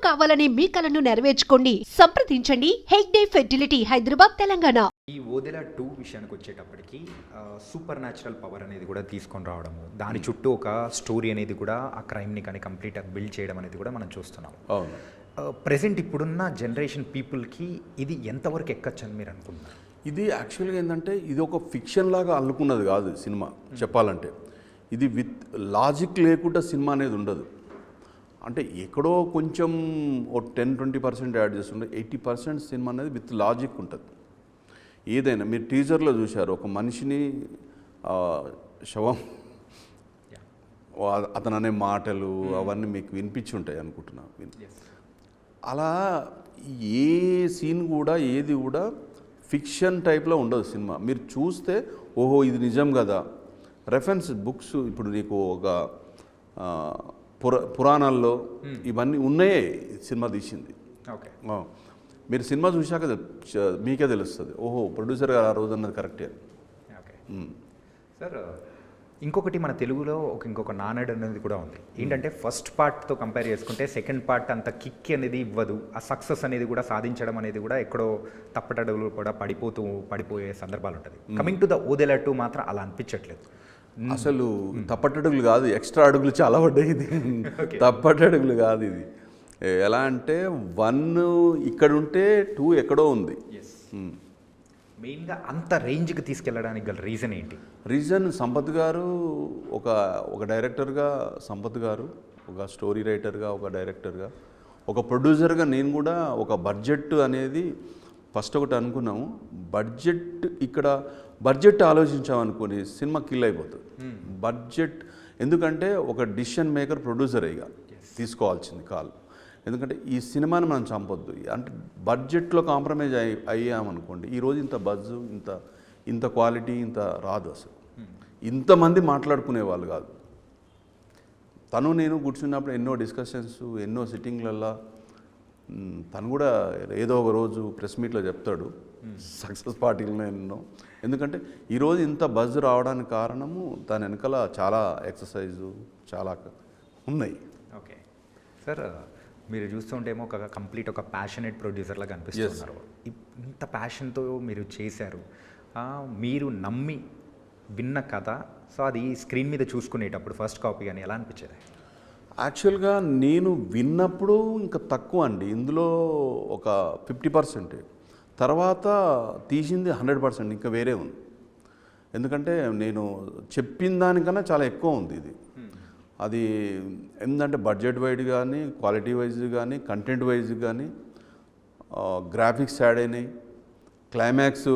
కావాలనే మీ కలను నెరవేర్చుకోండి. సంప్రదించండి హెగ్డే ఫెర్టిలిటీ, హైదరాబాద్, తెలంగాణ. ఈ ఓదెల 2 విషయానికి వచ్చేటప్పటికి సూపర్ న్యాచురల్ పవర్ అనేది కూడా తీసుకొని రావడము, దాని చుట్టూ ఒక స్టోరీ అనేది కూడా ఆ క్రైమ్ని కానీ కంప్లీట్గా బిల్డ్ చేయడం అనేది కూడా మనం చూస్తున్నాం. అవును. ప్రెసెంట్ ఇప్పుడున్న జనరేషన్ పీపుల్కి ఇది ఎంతవరకు ఎక్కచ్చు అని మీరు అనుకుంటున్నారు? ఇది యాక్చువల్గా ఏంటంటే ఇది ఒక ఫిక్షన్ లాగా అల్లుకున్నది కాదు సినిమా. చెప్పాలంటే ఇది విత్ లాజిక్ లేకుండా సినిమా అనేది ఉండదు. అంటే ఎక్కడో కొంచెం ఓ 10-20% యాడ్ చేస్తుంటే 80% సినిమా అనేది విత్ లాజిక్ ఉంటుంది. ఏదైనా మీరు టీజర్లో చూశారు, ఒక మనిషిని శవం అతను అనే మాటలు అవన్నీ మీకు వినిపించి ఉంటాయి అనుకుంటున్నా. అలా ఏ సీన్ కూడా ఏది కూడా ఫిక్షన్ టైప్లో ఉండదు సినిమా. మీరు చూస్తే ఓహో ఇది నిజం కదా. రెఫరెన్స్ బుక్స్ ఇప్పుడు నీకు ఒక పురాణాల్లో ఇవన్నీ ఉన్నాయే సినిమా తీసింది. ఓకే, మీరు సినిమా చూశాక మీకే తెలుస్తుంది ఓహో ప్రొడ్యూసర్ గారు ఆ రోజు అన్నది కరెక్టే. ఓకే సార్, ఇంకొకటి మన తెలుగులో ఇంకొక నానుడి అనేది కూడా ఉంది. ఏంటంటే ఫస్ట్ పార్ట్తో కంపేర్ చేసుకుంటే సెకండ్ పార్ట్ అంత కిక్ అనేది ఇవ్వదు, ఆ సక్సెస్ అనేది కూడా సాధించడం అనేది కూడా ఎక్కడో తప్పటడుగులు కూడా పడిపోయే సందర్భాలు ఉంటుంది. కమింగ్ టు ద ఓదెల 2 మాత్రం అలా అనిపించట్లేదు. అసలు తప్పటడుగులు కాదు, ఎక్స్ట్రా అడుగులు చాలా పడ్డాయి. ఇది తప్పటడుగులు కాదు. ఇది ఎలా అంటే 1 ఇక్కడ ఉంటే 2 ఎక్కడో ఉంది. మెయిన్గా అంత రేంజ్కి తీసుకెళ్ళడానికి గల రీజన్ ఏంటి? రీజన్ సంపత్ గారు ఒక డైరెక్టర్గా, సంపత్ గారు ఒక స్టోరీ రైటర్గా, ఒక డైరెక్టర్గా, ఒక ప్రొడ్యూసర్గా నేను కూడా ఒక బడ్జెట్ అనేది ఫస్ట్ ఒకటి అనుకున్నాము. ఇక్కడ బడ్జెట్ ఆలోచించామనుకుని సినిమా కిల్ అయిపోతుంది. బడ్జెట్ ఎందుకంటే ఒక డిసిషన్ మేకర్ ప్రొడ్యూసర్ ఇక తీసుకోవాల్సింది కాల్. ఎందుకంటే ఈ సినిమాని మనం చంపొద్దు. అంటే బడ్జెట్లో కాంప్రమైజ్ అయ్యామనుకోండి, ఈరోజు ఇంత బజ్, ఇంత క్వాలిటీ ఇంత రాదు. అసలు ఇంతమంది మాట్లాడుకునే వాళ్ళు కాదు. నేను కూర్చున్నప్పుడు ఎన్నో డిస్కషన్స్, ఎన్నో సిట్టింగ్లల్లో తను కూడా ఏదో ఒక రోజు ప్రెస్ మీట్లో చెప్తాడు సక్సెస్ పార్టీలో ఎన్నో. ఎందుకంటే ఈరోజు ఇంత బజ్ రావడానికి కారణము దాని వెనకాల చాలా ఎక్సర్సైజు చాలా ఉన్నాయి. ఓకే సార్, మీరు చూస్తుంటేమో కంప్లీట్ ఒక ప్యాషనేట్ ప్రొడ్యూసర్లాగా అనిపిస్తున్నారు. ఇంత ప్యాషన్తో మీరు చేశారు, మీరు నమ్మి విన్న కథ, సో అది స్క్రీన్ మీద చూసుకునేటప్పుడు ఫస్ట్ కాపీ అని ఎలా అనిపించేది? యాక్చువల్గా నేను విన్నప్పుడు ఇంకా తక్కువ అండి, ఇందులో ఒక 50%, తర్వాత తీసింది 100%, ఇంకా వేరే ఉంది. ఎందుకంటే నేను చెప్పిన దానికన్నా చాలా ఎక్కువ ఉంది ఇది. అది ఏంటంటే బడ్జెట్ వైడ్ కానీ, క్వాలిటీ వైజ్ కానీ, కంటెంట్ వైజ్ కానీ, గ్రాఫిక్స్ యాడ్ అయినాయి, క్లైమాక్స్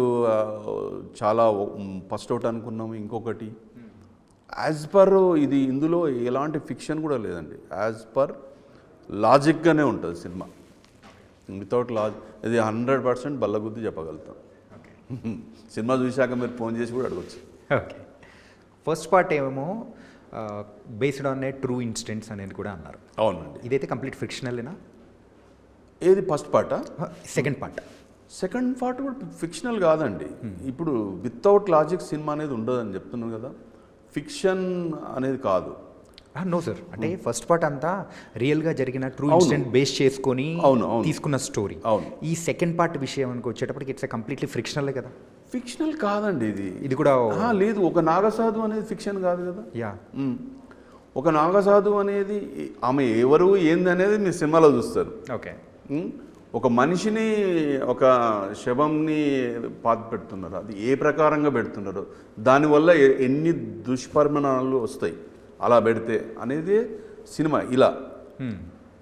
చాలా ఫస్ట్ అవుట్ అనుకున్నాము. ఇంకొకటి యాజ్ పర్ ఇది ఇందులో ఎలాంటి ఫిక్షన్ కూడా లేదండి, యాజ్ పర్ లాజిక్గానే ఉంటుంది సినిమా. వితౌట్ ఇది 100% బల్లగుద్ది చెప్పగలుగుతాం. ఓకే, సినిమా చూశాక మీరు ఫోన్ చేసి కూడా అడగచ్చు. ఓకే, ఫస్ట్ పార్ట్ ఏమో based on a true incidents అనేది కూడా అన్నారు. అవునండి. ఇదైతే కంప్లీట్ ఫిక్షనలేనా? ఏది ఫస్ట్ పార్టా? సెకండ్ పార్ట్ కూడా ఫిక్షనల్ కాదండి. ఇప్పుడు వితౌట్ లాజిక్ సినిమా అనేది ఉండదని చెప్తున్నాను కదా, ఫిక్షన్ అనేది కాదు. నో సార్, అంటే ఫస్ట్ పార్ట్ అంతా రియల్గా జరిగిన ట్రూ ఇన్సిడెంట్ బేస్ చేసుకొని తీసుకున్న స్టోరీ. ఈ సెకండ్ పార్ట్ విషయం వచ్చేటప్పటికి ఇట్స్ కంప్లీట్లీ ఫిక్షనలే కదా? ఫిక్షనల్ కాదండి ఇది కూడా లేదు. ఒక నాగసాధు అనేది ఫిక్షన్ కాదు కదా. యా, ఒక నాగసాధు అనేది ఆమె ఎవరు ఏంది అనేది మీ సినిమాలో చూస్తారు. ఓకే, ఒక మనిషిని ఒక శవంని పాతి పెడుతున్నారు, అది ఏ ప్రకారంగా పెడుతున్నారు, దానివల్ల ఎన్ని దుష్పరిణామాలు వస్తాయి అలా పెడితే అనేది సినిమా. ఇలా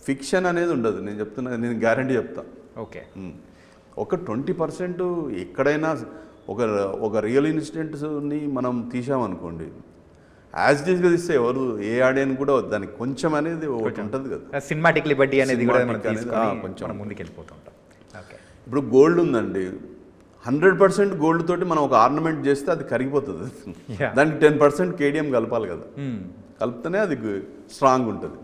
ఫిక్షన్ అనేది ఉండదు. నేను చెప్తున్నా, నేను గ్యారంటీ చెప్తా. ఓకే, ఒక 20% ఎక్కడైనా ఒక రియల్ ఇన్సిడెంట్స్ని మనం తీసామనుకోండి, యాజ్ డీస్గా తీస్తే ఎవరు ఏ ఆడియన్ కూడా దానికి కొంచెం అనేది ఒకటి ఉంటుంది కదా, సినిమాటిక్ లిబర్టీ అనేది కూడా కొంచెం ముందుకు వెళ్ళిపోతుంటాం. ఓకే, ఇప్పుడు గోల్డ్ ఉందండి, 100% గోల్డ్ తోటి మనం ఒక ఆర్నమెంట్ చేస్తే అది కరిగిపోతుంది. దానికి 10% కేడియం కలపాలి కదా, కలిపితేనే అది స్ట్రాంగ్ ఉంటుంది.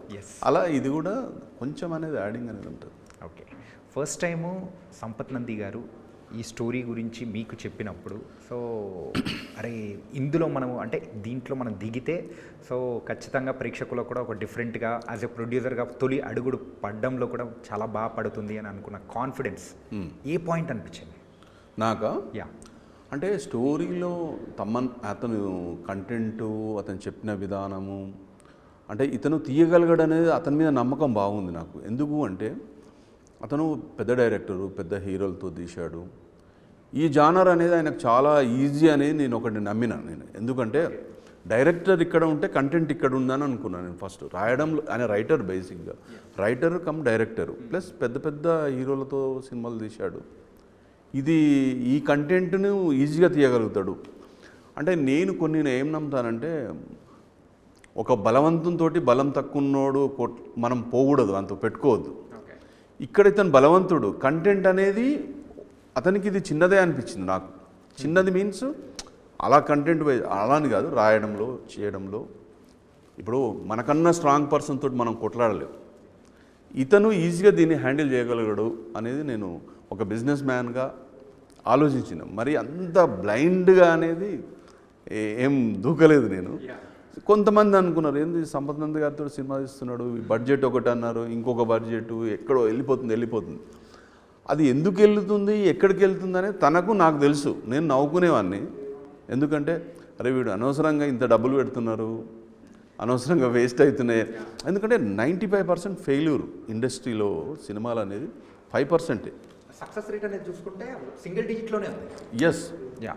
అలా ఇది కూడా కొంచెం అనేది యాడింగ్ అనేది ఉంటుంది. Okay, first time Sampath Nandi గారు ఈ స్టోరీ గురించి మీకు చెప్పినప్పుడు సో అరే ఇందులో మనము అంటే దీంట్లో మనం దిగితే సో ఖచ్చితంగా ప్రేక్షకులకు కూడా ఒక డిఫరెంట్గా యాజ్ ఎ ప్రొడ్యూసర్గా తొలి అడుగుడు పడ్డంలో కూడా చాలా బాగా పడుతుంది అని అనుకున్న కాన్ఫిడెన్స్ ఏ పాయింట్ అనిపించింది నాకా యా అంటే స్టోరీలో అతను కంటెంటు అతను చెప్పిన విధానము అంటే ఇతను తీయగలిగాడు అనేది అతని మీద నమ్మకం బాగుంది నాకు. ఎందుకు అంటే అతను పెద్ద డైరెక్టరు, పెద్ద హీరోలతో తీశాడు. ఈ జానర్ అనేది ఆయనకు చాలా ఈజీ అనేది నేను ఒకటి నమ్మిన నేను. ఎందుకంటే డైరెక్టర్ ఇక్కడ ఉంటే కంటెంట్ ఇక్కడ ఉందని అనుకున్నాను నేను ఫస్ట్. రాయడంలో ఆయన రైటర్, బేసిక్గా రైటర్ కమ్ డైరెక్టరు, ప్లస్ పెద్ద పెద్ద హీరోలతో సినిమాలు తీశాడు. ఈ కంటెంట్ను ఈజీగా తీయగలుగుతాడు. అంటే నేను ఏం నమ్ముతానంటే ఒక బలవంతంతో బలం తక్కువన్నోడు మనం పోకూడదు, అంత పెట్టుకోవద్దు. ఇక్కడ ఇతను బలవంతుడు, కంటెంట్ అనేది అతనికి ఇది చిన్నదే అనిపించింది నాకు. చిన్నది మీన్స్ అలా కంటెంట్ అలా అని కాదు, రాయడంలో చేయడంలో. ఇప్పుడు మనకన్నా స్ట్రాంగ్ పర్సన్ తోటి మనం కొట్లాడలేము. ఇతను ఈజీగా దీన్ని హ్యాండిల్ చేయగలగడు అనేది నేను ఒక బిజినెస్ మ్యాన్గా ఆలోచించిన. మరి అంత బ్లైండ్గా అనేది ఏం దూకలేదు నేను. కొంతమంది అనుకున్నారు ఏంది సంపత్ నంద్ గారితో సినిమా తీస్తున్నాడు, బడ్జెట్ ఒకటి అన్నారు, ఇంకొక బడ్జెట్ ఎక్కడో వెళ్ళిపోతుంది. అది ఎందుకు వెళ్తుంది, ఎక్కడికి వెళ్తుంది అనేది తనకు నాకు తెలుసు. నేను నవ్వుకునేవాడిని. ఎందుకంటే అరే వీడు అనవసరంగా ఇంత డబ్బులు పెడుతున్నారు, అనవసరంగా వేస్ట్ అవుతున్నాయి. ఎందుకంటే 95% ఫెయిల్యూర్ ఇండస్ట్రీలో సినిమాలు అనేది 5%. సక్సెస్ రేట్ అనేది చూసుకుంటే సింగిల్ డిజిట్లోనే ఉంది. ఎస్. యా